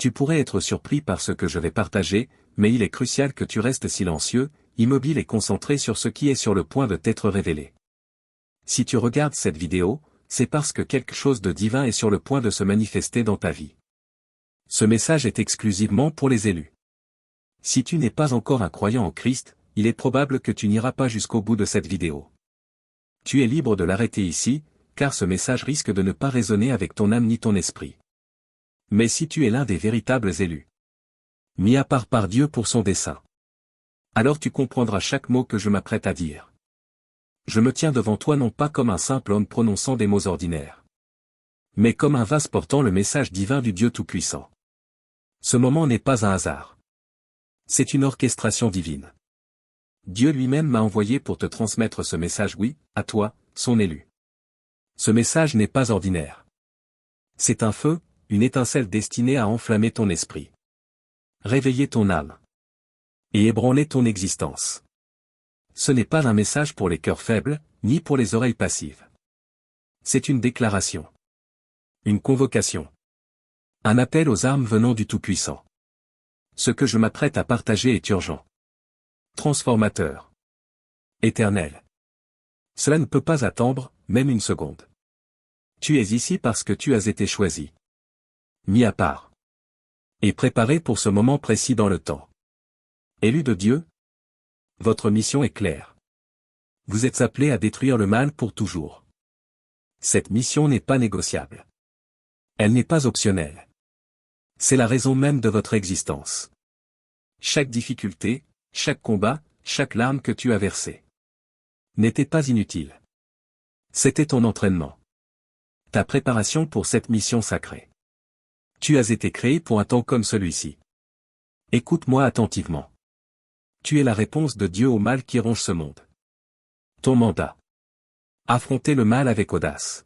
Tu pourrais être surpris par ce que je vais partager, mais il est crucial que tu restes silencieux, immobile et concentré sur ce qui est sur le point de t'être révélé. Si tu regardes cette vidéo, c'est parce que quelque chose de divin est sur le point de se manifester dans ta vie. Ce message est exclusivement pour les élus. Si tu n'es pas encore un croyant en Christ, il est probable que tu n'iras pas jusqu'au bout de cette vidéo. Tu es libre de l'arrêter ici, car ce message risque de ne pas résonner avec ton âme ni ton esprit. Mais si tu es l'un des véritables élus, mis à part par Dieu pour son dessein, alors tu comprendras chaque mot que je m'apprête à dire. Je me tiens devant toi non pas comme un simple homme prononçant des mots ordinaires, mais comme un vase portant le message divin du Dieu Tout-Puissant. Ce moment n'est pas un hasard. C'est une orchestration divine. Dieu lui-même m'a envoyé pour te transmettre ce message, oui, à toi, son élu. Ce message n'est pas ordinaire. C'est un feu, une étincelle destinée à enflammer ton esprit, réveiller ton âme et ébranler ton existence. Ce n'est pas un message pour les cœurs faibles, ni pour les oreilles passives. C'est une déclaration. Une convocation. Un appel aux armes venant du Tout-Puissant. Ce que je m'apprête à partager est urgent. Transformateur. Éternel. Cela ne peut pas attendre, même une seconde. Tu es ici parce que tu as été choisi, mis à part, et préparé pour ce moment précis dans le temps. Élu de Dieu, votre mission est claire. Vous êtes appelé à détruire le mal pour toujours. Cette mission n'est pas négociable. Elle n'est pas optionnelle. C'est la raison même de votre existence. Chaque difficulté, chaque combat, chaque larme que tu as versée n'était pas inutile. C'était ton entraînement. Ta préparation pour cette mission sacrée. Tu as été créé pour un temps comme celui-ci. Écoute-moi attentivement. Tu es la réponse de Dieu au mal qui ronge ce monde. Ton mandat. Affronter le mal avec audace.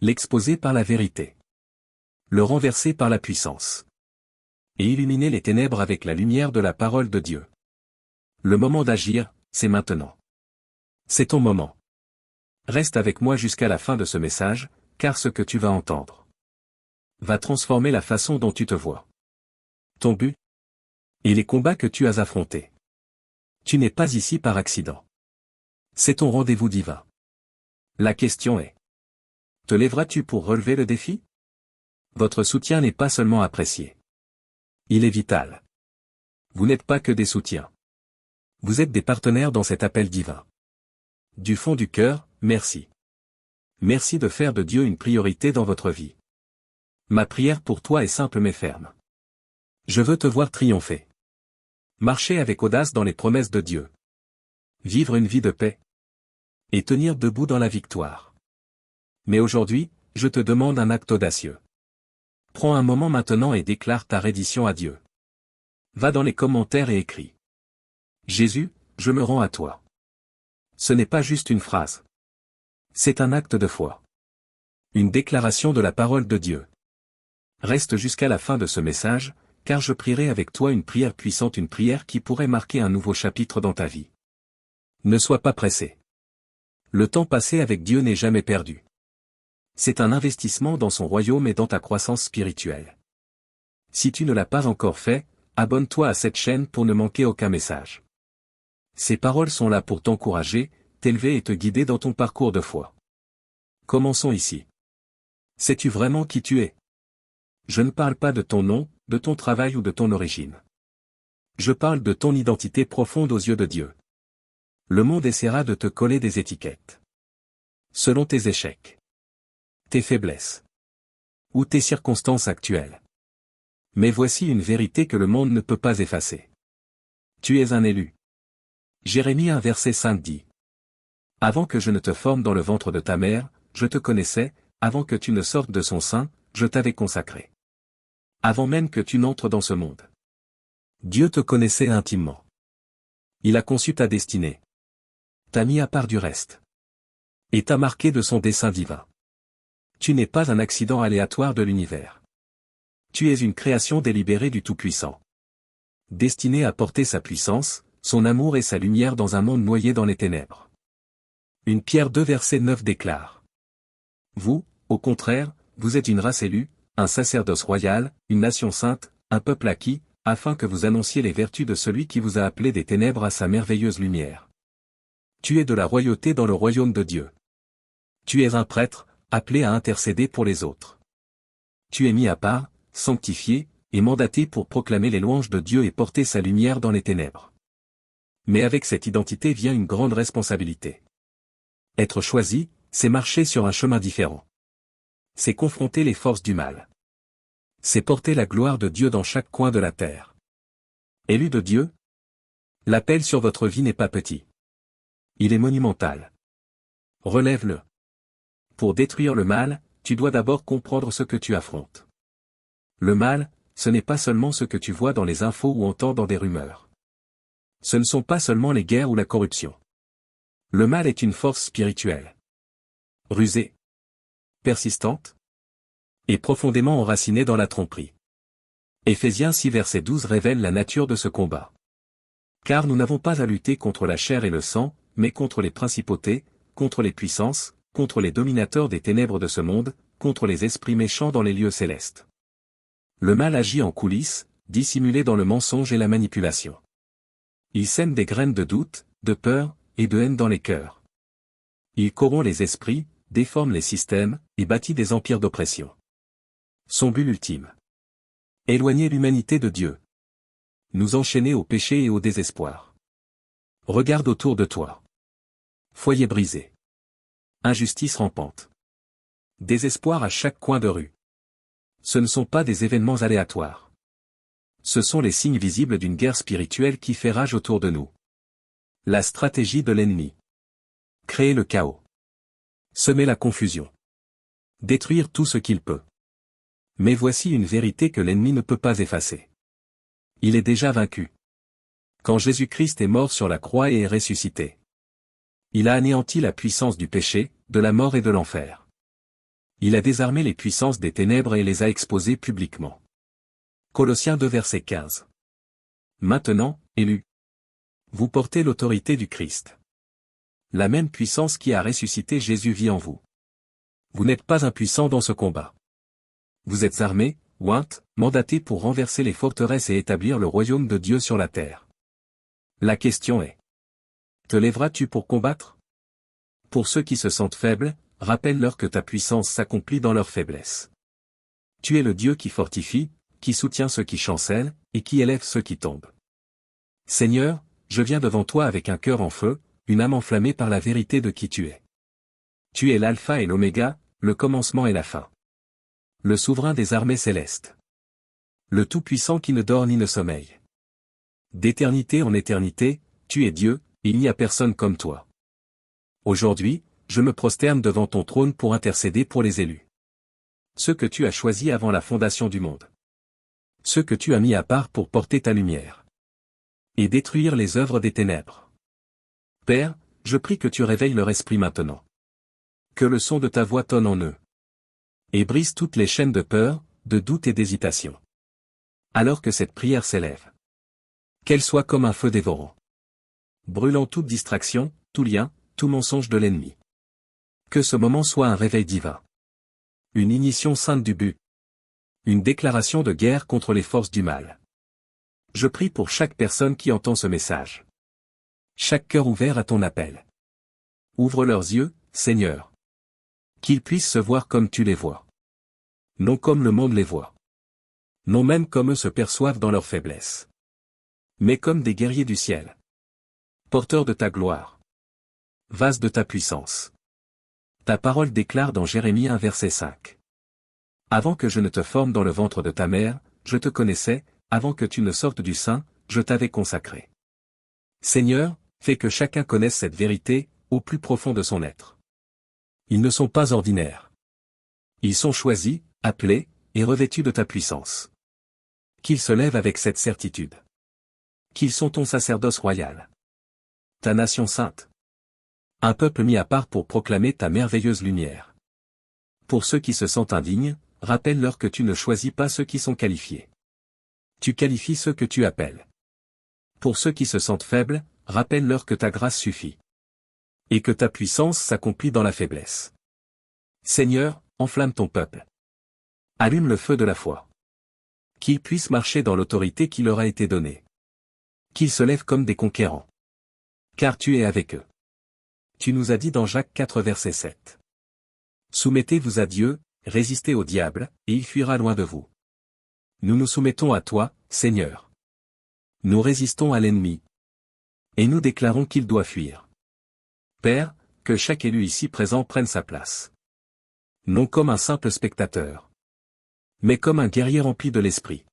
L'exposer par la vérité. Le renverser par la puissance. Et illuminer les ténèbres avec la lumière de la parole de Dieu. Le moment d'agir, c'est maintenant. C'est ton moment. Reste avec moi jusqu'à la fin de ce message, car ce que tu vas entendre va transformer la façon dont tu te vois. Ton but et les combats que tu as affrontés. Tu n'es pas ici par accident. C'est ton rendez-vous divin. La question est: te lèveras-tu pour relever le défi? Votre soutien n'est pas seulement apprécié. Il est vital. Vous n'êtes pas que des soutiens. Vous êtes des partenaires dans cet appel divin. Du fond du cœur, merci. Merci de faire de Dieu une priorité dans votre vie. Ma prière pour toi est simple mais ferme. Je veux te voir triompher. Marcher avec audace dans les promesses de Dieu. Vivre une vie de paix. Et tenir debout dans la victoire. Mais aujourd'hui, je te demande un acte audacieux. Prends un moment maintenant et déclare ta reddition à Dieu. Va dans les commentaires et écris: Jésus, je me rends à toi. Ce n'est pas juste une phrase. C'est un acte de foi. Une déclaration de la parole de Dieu. Reste jusqu'à la fin de ce message, car je prierai avec toi une prière puissante, une prière qui pourrait marquer un nouveau chapitre dans ta vie. Ne sois pas pressé. Le temps passé avec Dieu n'est jamais perdu. C'est un investissement dans son royaume et dans ta croissance spirituelle. Si tu ne l'as pas encore fait, abonne-toi à cette chaîne pour ne manquer aucun message. Ces paroles sont là pour t'encourager, t'élever et te guider dans ton parcours de foi. Commençons ici. Sais-tu vraiment qui tu es? Je ne parle pas de ton nom, de ton travail ou de ton origine. Je parle de ton identité profonde aux yeux de Dieu. Le monde essaiera de te coller des étiquettes. Selon tes échecs, tes faiblesses ou tes circonstances actuelles. Mais voici une vérité que le monde ne peut pas effacer. Tu es un élu. Jérémie 1 verset 5 dit: Avant que je ne te forme dans le ventre de ta mère, je te connaissais, avant que tu ne sortes de son sein, je t'avais consacré. Avant même que tu n'entres dans ce monde. Dieu te connaissait intimement. Il a conçu ta destinée. T'a mis à part du reste. Et t'a marqué de son dessein divin. Tu n'es pas un accident aléatoire de l'univers. Tu es une création délibérée du Tout-Puissant. Destinée à porter sa puissance, son amour et sa lumière dans un monde noyé dans les ténèbres. Une Pierre 2 verset 9 déclare: Vous, au contraire, vous êtes une race élue, un sacerdoce royal, une nation sainte, un peuple acquis, afin que vous annonciez les vertus de celui qui vous a appelé des ténèbres à sa merveilleuse lumière. Tu es de la royauté dans le royaume de Dieu. Tu es un prêtre, appelé à intercéder pour les autres. Tu es mis à part, sanctifié, et mandaté pour proclamer les louanges de Dieu et porter sa lumière dans les ténèbres. Mais avec cette identité vient une grande responsabilité. Être choisi, c'est marcher sur un chemin différent. C'est confronter les forces du mal. C'est porter la gloire de Dieu dans chaque coin de la terre. Élu de Dieu? L'appel sur votre vie n'est pas petit. Il est monumental. Relève-le. Pour détruire le mal, tu dois d'abord comprendre ce que tu affrontes. Le mal, ce n'est pas seulement ce que tu vois dans les infos ou entends dans des rumeurs. Ce ne sont pas seulement les guerres ou la corruption. Le mal est une force spirituelle. Rusée. Persistante. Et profondément enracinée dans la tromperie. Éphésiens 6 verset 12 révèle la nature de ce combat. Car nous n'avons pas à lutter contre la chair et le sang, mais contre les principautés, contre les puissances, contre les dominateurs des ténèbres de ce monde, contre les esprits méchants dans les lieux célestes. Le mal agit en coulisses, dissimulé dans le mensonge et la manipulation. Il sème des graines de doute, de peur, et de haine dans les cœurs. Il corrompt les esprits, déforme les systèmes, et bâtit des empires d'oppression. Son but ultime. Éloigner l'humanité de Dieu. Nous enchaîner au péché et au désespoir. Regarde autour de toi. Foyer brisé. Injustice rampante. Désespoir à chaque coin de rue. Ce ne sont pas des événements aléatoires. Ce sont les signes visibles d'une guerre spirituelle qui fait rage autour de nous. La stratégie de l'ennemi. Créer le chaos. Semer la confusion. Détruire tout ce qu'il peut. Mais voici une vérité que l'ennemi ne peut pas effacer. Il est déjà vaincu. Quand Jésus-Christ est mort sur la croix et est ressuscité. Il a anéanti la puissance du péché, de la mort et de l'enfer. Il a désarmé les puissances des ténèbres et les a exposées publiquement. Colossiens 2 verset 15. Maintenant, élus, vous portez l'autorité du Christ. La même puissance qui a ressuscité Jésus vit en vous. Vous n'êtes pas impuissants dans ce combat. Vous êtes armés, ointes, mandatés pour renverser les forteresses et établir le royaume de Dieu sur la terre. La question est: te lèveras-tu pour combattre? Pour ceux qui se sentent faibles, rappelle-leur que ta puissance s'accomplit dans leur faiblesse. Tu es le Dieu qui fortifie, qui soutient ceux qui chancellent, et qui élève ceux qui tombent. Seigneur, je viens devant toi avec un cœur en feu, une âme enflammée par la vérité de qui tu es. Tu es l'alpha et l'oméga, le commencement et la fin. Le souverain des armées célestes. Le Tout-Puissant qui ne dort ni ne sommeille. D'éternité en éternité, tu es Dieu, et il n'y a personne comme toi. Aujourd'hui, je me prosterne devant ton trône pour intercéder pour les élus. Ceux que tu as choisis avant la fondation du monde. Ceux que tu as mis à part pour porter ta lumière. Et détruire les œuvres des ténèbres. Père, je prie que tu réveilles leur esprit maintenant. Que le son de ta voix tonne en eux. Et brise toutes les chaînes de peur, de doute et d'hésitation. Alors que cette prière s'élève. Qu'elle soit comme un feu dévorant. Brûlant toute distraction, tout lien, tout mensonge de l'ennemi. Que ce moment soit un réveil divin. Une ignition sainte du but. Une déclaration de guerre contre les forces du mal. Je prie pour chaque personne qui entend ce message. Chaque cœur ouvert à ton appel. Ouvre leurs yeux, Seigneur. Qu'ils puissent se voir comme tu les vois. Non comme le monde les voit. Non même comme eux se perçoivent dans leur faiblesse. Mais comme des guerriers du ciel. Porteurs de ta gloire. Vase de ta puissance. Ta parole déclare dans Jérémie 1 verset 5. Avant que je ne te forme dans le ventre de ta mère, je te connaissais, avant que tu ne sortes du sein, je t'avais consacré. Seigneur, fais que chacun connaisse cette vérité, au plus profond de son être. Ils ne sont pas ordinaires. Ils sont choisis, appelés, et revêtus de ta puissance. Qu'ils se lèvent avec cette certitude. Qu'ils sont ton sacerdoce royal. Ta nation sainte. Un peuple mis à part pour proclamer ta merveilleuse lumière. Pour ceux qui se sentent indignes, rappelle-leur que tu ne choisis pas ceux qui sont qualifiés. Tu qualifies ceux que tu appelles. Pour ceux qui se sentent faibles, rappelle-leur que ta grâce suffit. Et que ta puissance s'accomplit dans la faiblesse. Seigneur, enflamme ton peuple. Allume le feu de la foi. Qu'ils puissent marcher dans l'autorité qui leur a été donnée. Qu'ils se lèvent comme des conquérants. Car tu es avec eux. Tu nous as dit dans Jacques 4 verset 7. Soumettez-vous à Dieu, résistez au diable, et il fuira loin de vous. Nous nous soumettons à toi, Seigneur. Nous résistons à l'ennemi. Et nous déclarons qu'il doit fuir. Père, que chaque élu ici présent prenne sa place. Non comme un simple spectateur. Mais comme un guerrier rempli de l'esprit.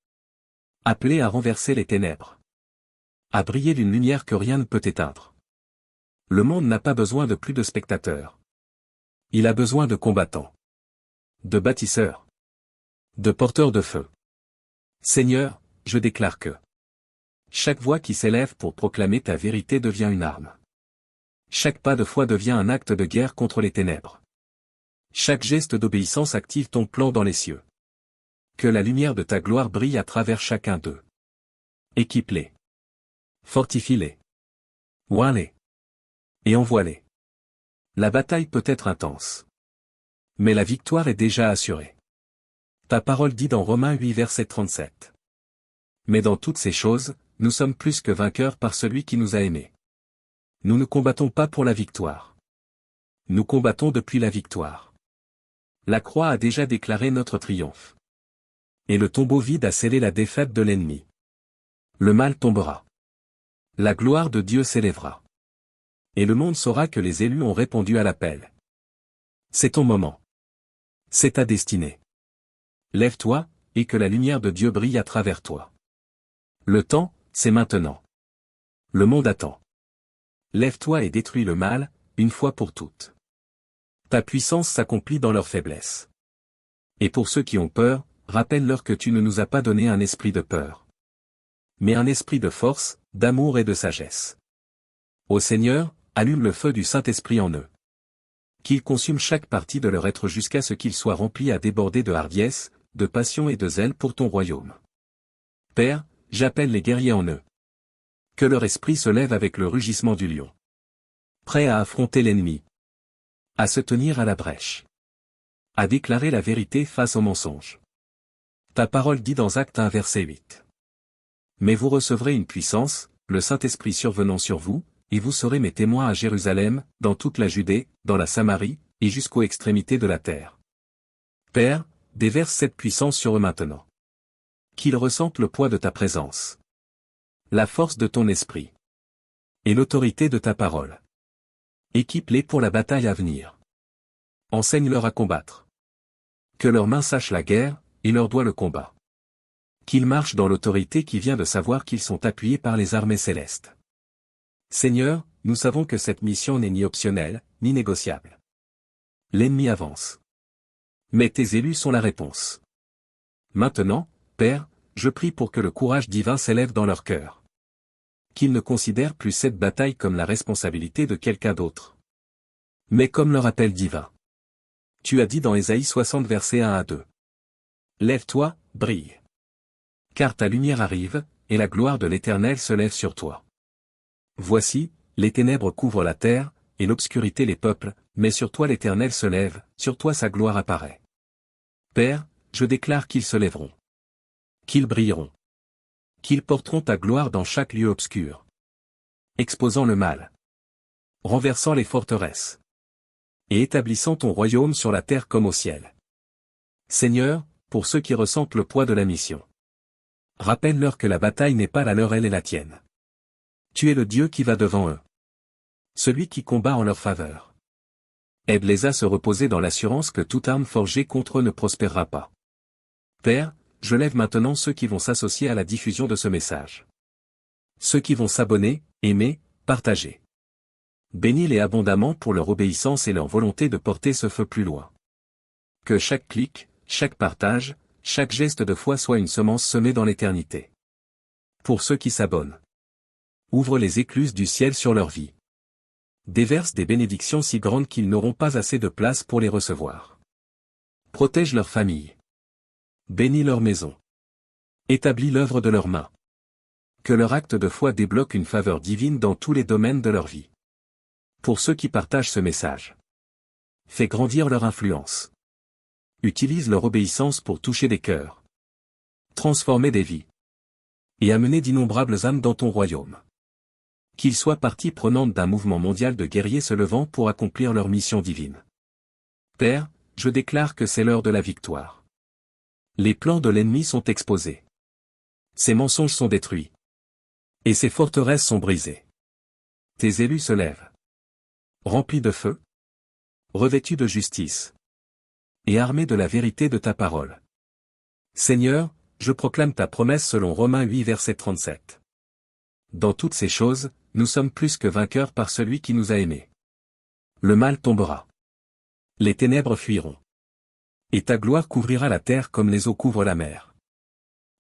Appelé à renverser les ténèbres. À briller d'une lumière que rien ne peut éteindre. Le monde n'a pas besoin de plus de spectateurs. Il a besoin de combattants. De bâtisseurs. De porteurs de feu. Seigneur, je déclare que chaque voix qui s'élève pour proclamer ta vérité devient une arme. Chaque pas de foi devient un acte de guerre contre les ténèbres. Chaque geste d'obéissance active ton plan dans les cieux. Que la lumière de ta gloire brille à travers chacun d'eux. Équipe-les. Fortifie-les. Oins-les. Et envoie-les. La bataille peut être intense. Mais la victoire est déjà assurée. Ta parole dit dans Romains 8 verset 37. Mais dans toutes ces choses, nous sommes plus que vainqueurs par celui qui nous a aimés. Nous ne combattons pas pour la victoire. Nous combattons depuis la victoire. La croix a déjà déclaré notre triomphe. Et le tombeau vide a scellé la défaite de l'ennemi. Le mal tombera. La gloire de Dieu s'élèvera. Et le monde saura que les élus ont répondu à l'appel. C'est ton moment. C'est ta destinée. Lève-toi, et que la lumière de Dieu brille à travers toi. Le temps, c'est maintenant. Le monde attend. Lève-toi et détruis le mal, une fois pour toutes. Ta puissance s'accomplit dans leur faiblesse. Et pour ceux qui ont peur, rappelle-leur que tu ne nous as pas donné un esprit de peur. Mais un esprit de force, d'amour et de sagesse. Ô Seigneur, allume le feu du Saint-Esprit en eux. Qu'ils consument chaque partie de leur être jusqu'à ce qu'ils soient remplis à déborder de hardiesse, de passion et de zèle pour ton royaume. Père, j'appelle les guerriers en eux. Que leur esprit se lève avec le rugissement du lion. Prêt à affronter l'ennemi. À se tenir à la brèche. À déclarer la vérité face au mensonge. Ta parole dit dans Actes 1 verset 8. Mais vous recevrez une puissance, le Saint-Esprit survenant sur vous, et vous serez mes témoins à Jérusalem, dans toute la Judée, dans la Samarie, et jusqu'aux extrémités de la terre. Père, déverse cette puissance sur eux maintenant. Qu'ils ressentent le poids de ta présence. La force de ton esprit. Et l'autorité de ta parole. Équipe-les pour la bataille à venir. Enseigne-leur à combattre. Que leurs mains sachent la guerre, et leurs doigts le combat. Qu'ils marchent dans l'autorité qui vient de savoir qu'ils sont appuyés par les armées célestes. Seigneur, nous savons que cette mission n'est ni optionnelle, ni négociable. L'ennemi avance. Mais tes élus sont la réponse. Maintenant, Père, je prie pour que le courage divin s'élève dans leur cœur. Qu'ils ne considèrent plus cette bataille comme la responsabilité de quelqu'un d'autre. Mais comme leur appel divin. Tu as dit dans Ésaïe 60 versets 1 à 2. Lève-toi, brille. Car ta lumière arrive, et la gloire de l'Éternel se lève sur toi. Voici, les ténèbres couvrent la terre, et l'obscurité les peuples, mais sur toi l'Éternel se lève, sur toi sa gloire apparaît. Père, je déclare qu'ils se lèveront. Qu'ils brilleront. Qu'ils porteront ta gloire dans chaque lieu obscur. Exposant le mal. Renversant les forteresses. Et établissant ton royaume sur la terre comme au ciel. Seigneur, pour ceux qui ressentent le poids de la mission. Rappelle-leur que la bataille n'est pas la leur, elle est la tienne. Tu es le Dieu qui va devant eux. Celui qui combat en leur faveur. Aide-les à se reposer dans l'assurance que toute arme forgée contre eux ne prospérera pas. Père, je lève maintenant ceux qui vont s'associer à la diffusion de ce message. Ceux qui vont s'abonner, aimer, partager. Bénis-les abondamment pour leur obéissance et leur volonté de porter ce feu plus loin. Que chaque clic, chaque partage, chaque geste de foi soit une semence semée dans l'éternité. Pour ceux qui s'abonnent. Ouvre les écluses du ciel sur leur vie. Déverse des bénédictions si grandes qu'ils n'auront pas assez de place pour les recevoir. Protège leur famille. Bénis leur maison. Établis l'œuvre de leurs mains. Que leur acte de foi débloque une faveur divine dans tous les domaines de leur vie. Pour ceux qui partagent ce message. Fais grandir leur influence. Utilise leur obéissance pour toucher des cœurs, transformer des vies et amener d'innombrables âmes dans ton royaume. Qu'ils soient partie prenante d'un mouvement mondial de guerriers se levant pour accomplir leur mission divine. Père, je déclare que c'est l'heure de la victoire. Les plans de l'ennemi sont exposés. Ses mensonges sont détruits. Et ses forteresses sont brisées. Tes élus se lèvent. Remplis de feu. Revêtus de justice. Et armés de la vérité de ta parole. Seigneur, je proclame ta promesse selon Romains 8 verset 37. Dans toutes ces choses, nous sommes plus que vainqueurs par celui qui nous a aimés. Le mal tombera. Les ténèbres fuiront. Et ta gloire couvrira la terre comme les eaux couvrent la mer.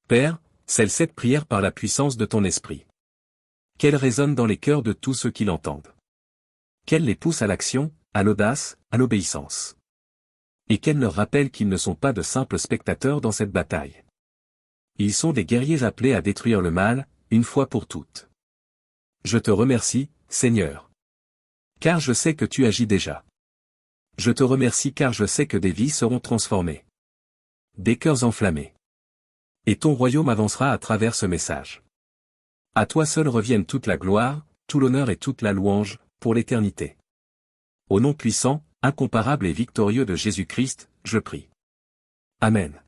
Père, scelle cette prière par la puissance de ton esprit. Qu'elle résonne dans les cœurs de tous ceux qui l'entendent. Qu'elle les pousse à l'action, à l'audace, à l'obéissance. Et qu'elle leur rappelle qu'ils ne sont pas de simples spectateurs dans cette bataille. Ils sont des guerriers appelés à détruire le mal, une fois pour toutes. Je te remercie, Seigneur. Car je sais que tu agis déjà. Je te remercie car je sais que des vies seront transformées. Des cœurs enflammés. Et ton royaume avancera à travers ce message. À toi seul reviennent toute la gloire, tout l'honneur et toute la louange, pour l'éternité. Au nom puissant, incomparable et victorieux de Jésus-Christ, je prie. Amen.